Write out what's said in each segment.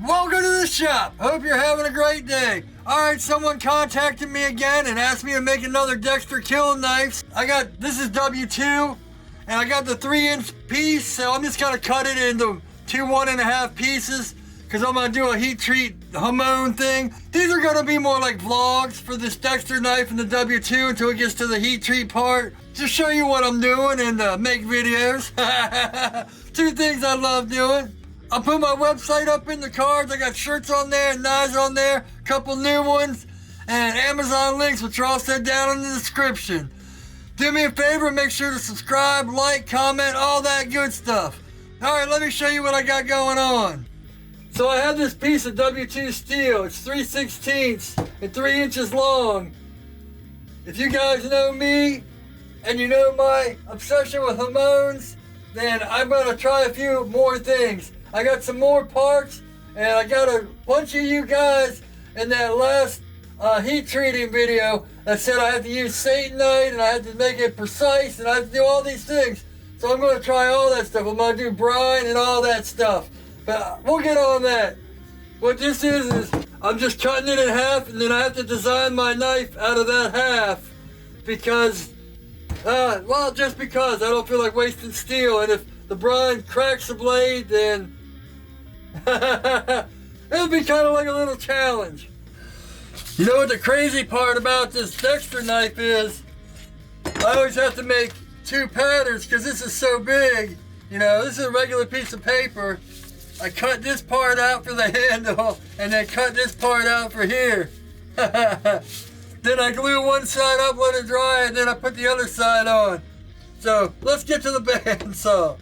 Welcome to the shop. Hope you're having a great day. Alright, someone contacted me again and asked me to make another Dexter killing knives. This is W2, and I got the 3-inch piece, so I'm just gonna cut it into two 1.5 pieces, because I'm gonna do a heat treat Hamon thing. These are gonna be more like vlogs for this Dexter knife and the W2 until it gets to the heat treat part. Just show you what I'm doing and make videos. Two things I love doing. I'll put my website up in the cards. I got shirts on there and knives on there, a couple new ones, and Amazon links, which are also down in the description. Do me a favor, make sure to subscribe, like, comment, all that good stuff. Alright, let me show you what I got going on. So I have this piece of W2 steel. It's 3/16 and 3 inches long. If you guys know me, and you know my obsession with Hamons, then I'm gonna try a few more things. I got some more parts, and I got a bunch of you guys in that last heat treating video that said I have to use Satanite and I have to make it precise and I have to do all these things. So I'm gonna try all that stuff. I'm gonna do brine and all that stuff. But we'll get on that. What this is I'm just cutting it in half, and then I have to design my knife out of that half because, just because I don't feel like wasting steel. And if the brine cracks the blade, then it'll be kind of like a little challenge. You know what the crazy part about this Dexter knife is? I always have to make two patterns because this is so big. You know, this is a regular piece of paper. I cut this part out for the handle and then cut this part out for here. Then I glue one side up, let it dry, and then I put the other side on. So let's get to the bandsaw.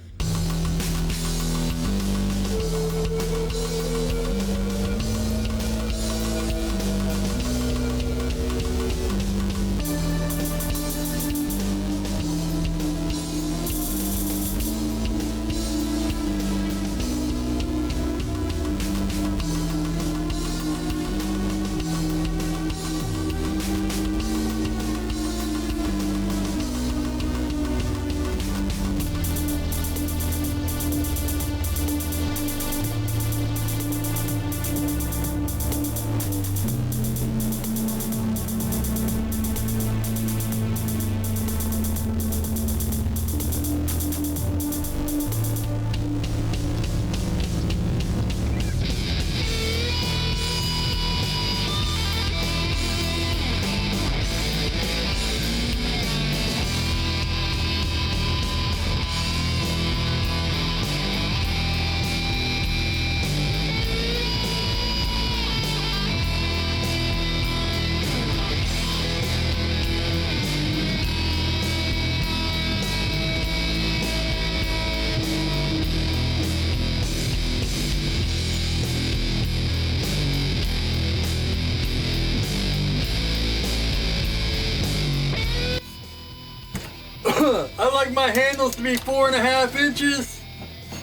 I like my handles to be 4.5 inches.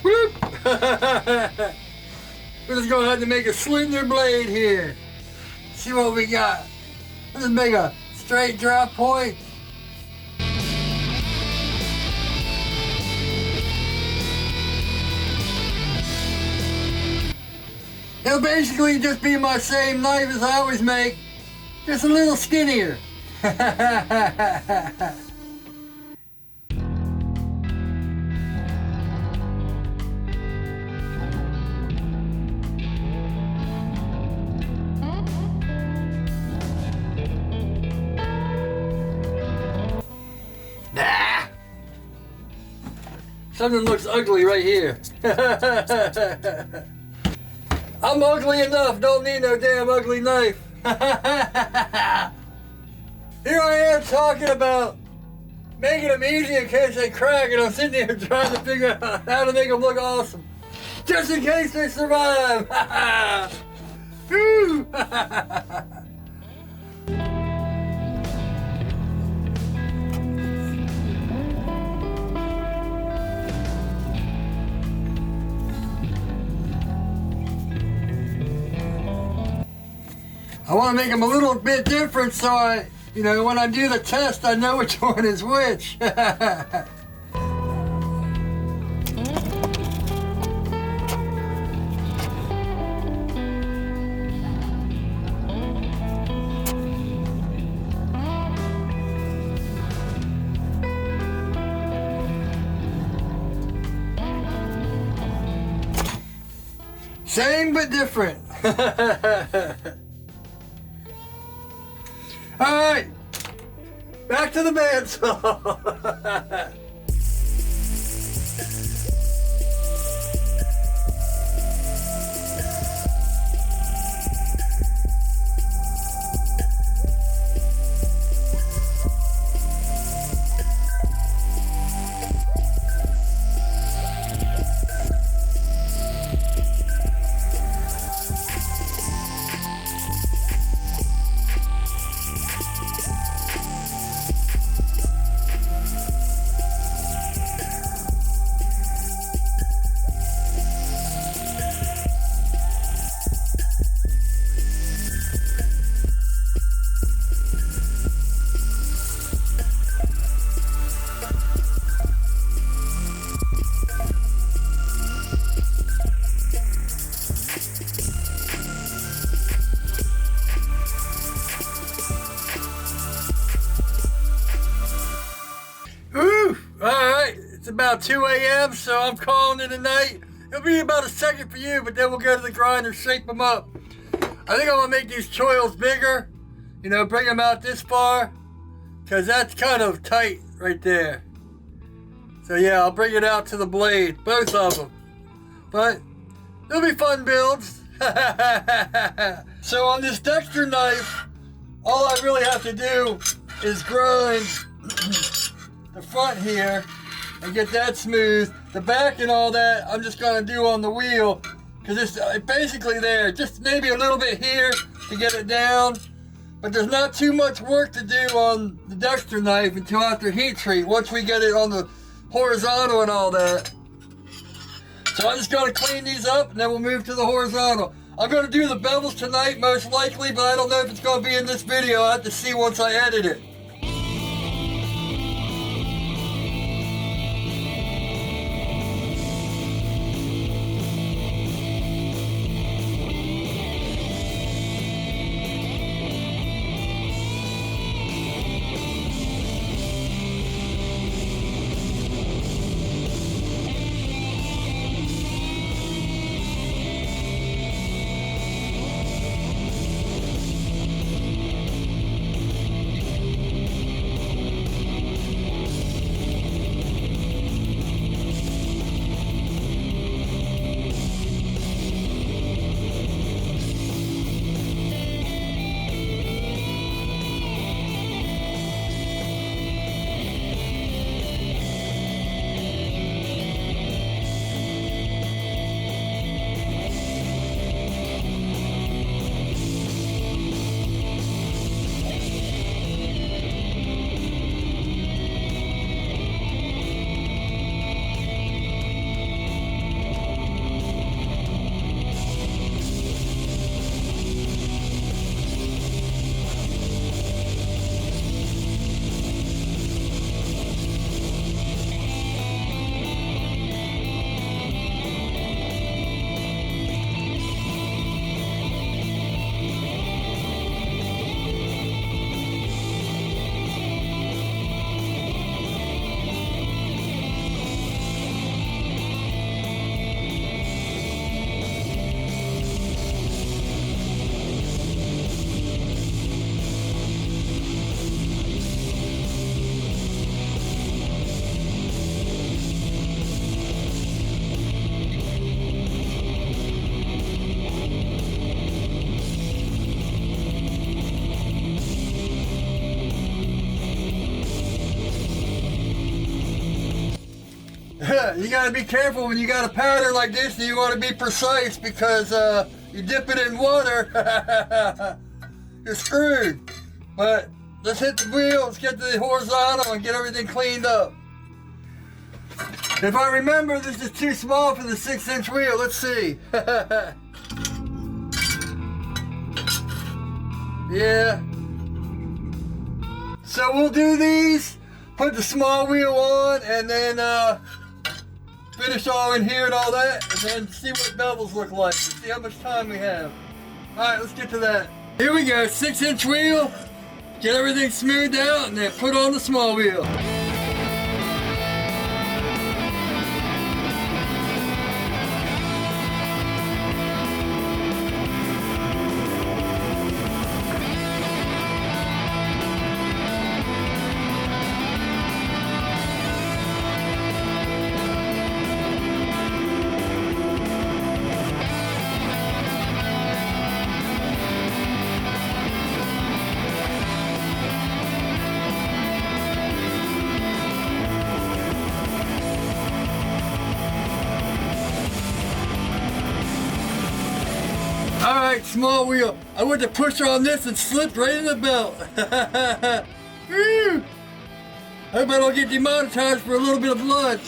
Whoop! We're just gonna have to make a slender blade here. See what we got. Let's just make a straight drop point. It'll basically just be my same knife as I always make, just a little skinnier. Something looks ugly right here. I'm ugly enough, don't need no damn ugly knife. Here I am talking about making them easy in case they crack, and I'm sitting here trying to figure out how to make them look awesome. Just in case they survive. Woo! I want to make them a little bit different so when I do the test, I know which one is which. Same but different. Alright, back to the bandsaw. About 2 a.m., so I'm calling it a night. It'll be about a second for you, but then we'll go to the grinder, shape them up. I think I'm gonna make these choils bigger, you know, bring them out this far, because that's kind of tight right there. So yeah, I'll bring it out to the blade, both of them. But they'll be fun builds. So on this Dexter knife, all I really have to do is grind the front here and get that smooth. The back and all that, I'm just gonna do on the wheel, because it's basically there. Just maybe a little bit here to get it down, but there's not too much work to do on the Dexter knife until after heat treat, once we get it on the horizontal and all that. So I'm just gonna clean these up and then we'll move to the horizontal. I'm gonna do the bevels tonight most likely, but I don't know if it's gonna be in this video. I have to see once I edit it. You gotta be careful when you got a pattern like this and you want to be precise, because you dip it in water, you're screwed. But let's hit the wheel, let's get to the horizontal and get everything cleaned up. If I remember, this is too small for the 6-inch wheel. Let's see. Yeah. So we'll do these, put the small wheel on, and then finish all in here and all that, and then see what bevels look like, and see how much time we have. Alright, let's get to that. Here we go, 6-inch wheel, get everything smoothed out, and then put on the small wheel. Alright, small wheel. I went to push on this and slipped right in the belt. Woo! I hope I don't get demonetized for a little bit of blood.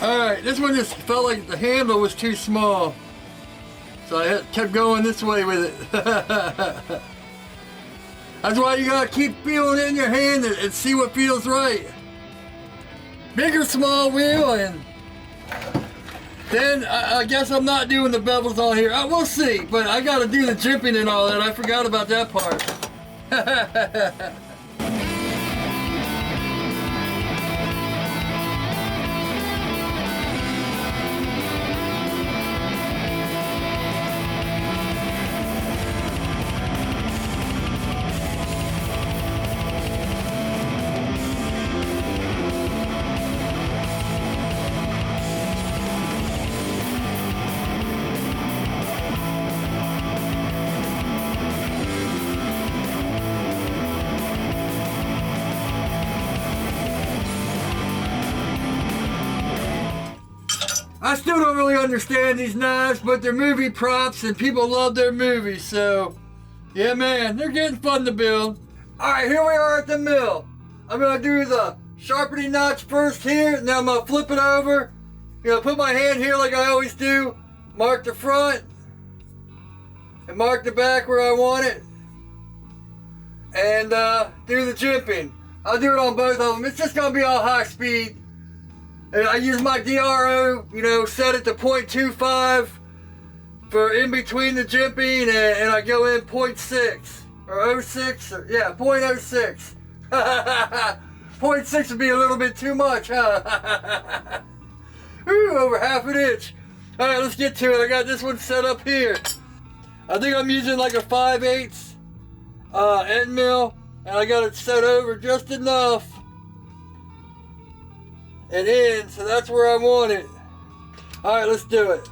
Alright, this one just felt like the handle was too small. So I kept going this way with it. That's why you gotta keep feeling it in your hand and see what feels right. Big or small wheel, and then I guess I'm not doing the bevels on here. We'll see, but I gotta do the jimping and all that. I forgot about that part. I still don't really understand these knives, but they're movie props and people love their movies, so yeah, man, they're getting fun to build. Alright, here we are at the mill. I'm gonna do the sharpening notch first here, and then I'm gonna flip it over. Put my hand here like I always do, mark the front, and mark the back where I want it, and do the jimping. I'll do it on both of them. It's just gonna be all high speed. And I use my DRO, set it to 0.25 for in between the jimping, and I go in 0.6 or 06, or, yeah, 0.06. 0.6 would be a little bit too much, huh? Ooh, over half an inch. All right, let's get to it. I got this one set up here. I think I'm using like a 5/8 end mill, and I got it set over just enough and in, so that's where I want it. All right, let's do it.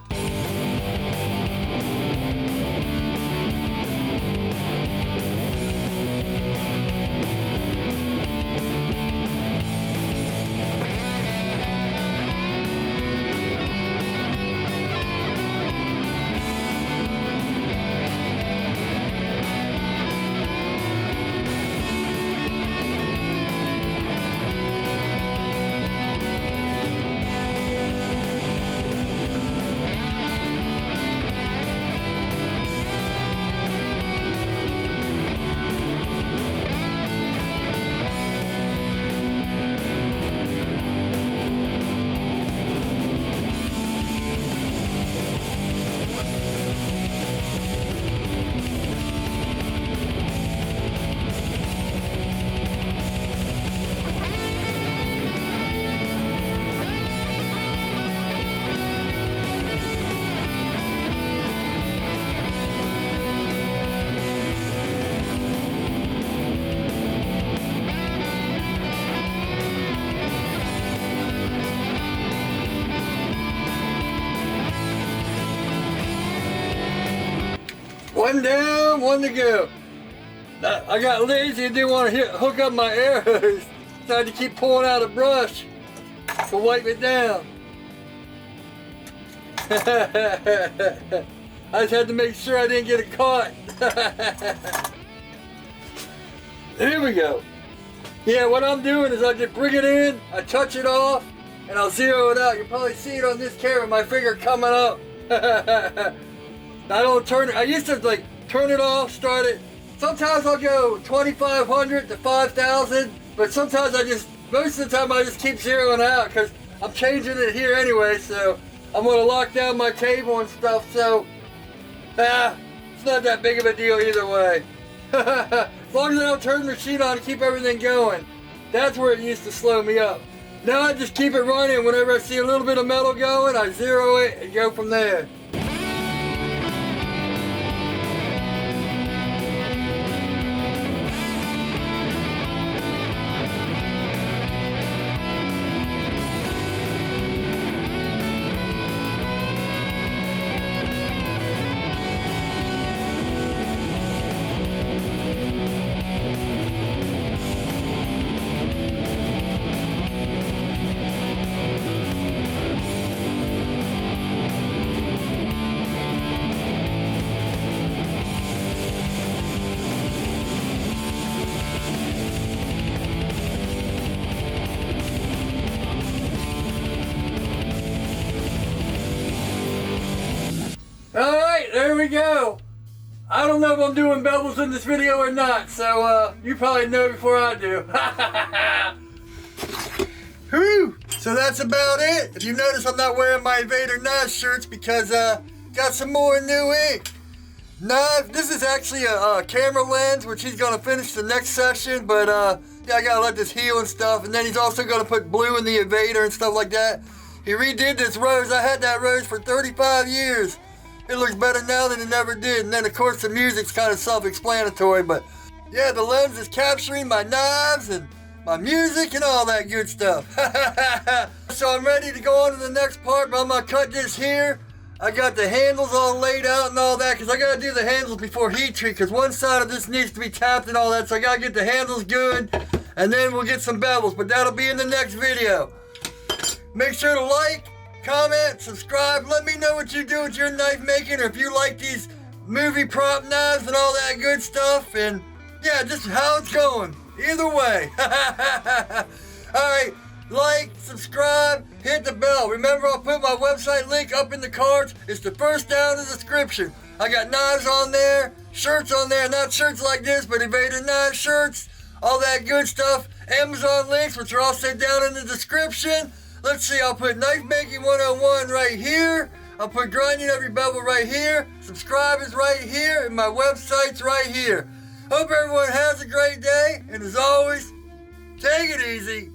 One down, one to go. I got lazy and didn't want to hook up my air hose. So I had to keep pulling out a brush to wipe it down. I just had to make sure I didn't get it caught. Here we go. Yeah, what I'm doing is I just bring it in, I touch it off, and I'll zero it out. You'll probably see it on this camera, my finger coming up. I don't turn it. I used to turn it off, start it. Sometimes I'll go 2,500 to 5,000, but sometimes most of the time I just keep zeroing out because I'm changing it here anyway, so I'm going to lock down my table and stuff, so it's not that big of a deal either way. As long as I don't turn the machine on and keep everything going. That's where it used to slow me up. Now I just keep it running. Whenever I see a little bit of metal going, I zero it and go from there. there we go. I don't know if I'm doing bevels in this video or not, so you probably know before I do. Whew. So that's about it. If you notice, I'm not wearing my Invader Knives shirts because got some more new ink. Knives, this is actually a camera lens, which he's gonna finish the next session, but yeah, I gotta let this heal and stuff, and then he's also gonna put blue in the Invader and stuff like that. He redid this rose. I had that rose for 35 years. It looks better now than it ever did. And then, of course, the music's kind of self-explanatory. But, yeah, the lens is capturing my knives and my music and all that good stuff. So I'm ready to go on to the next part, but I'm going to cut this here. I got the handles all laid out and all that because I got to do the handles before heat treat because one side of this needs to be tapped and all that. So I got to get the handles good, and then we'll get some bevels. But that'll be in the next video. Make sure to like, comment, subscribe. Let me know what you do with your knife making, or if you like these movie prop knives and all that good stuff. And yeah, just how it's going. Either way. Alright, like, subscribe, hit the bell. Remember, I'll put my website link up in the cards. It's the first down in the description. I got knives on there, shirts on there, not shirts like this, but Invader Knives shirts, all that good stuff. Amazon links, which are also down in the description. Let's see, I'll put Knife Making 101 right here. I'll put Grinding Every Bevel right here. Subscribe is right here, and my website's right here. Hope everyone has a great day, and as always, take it easy.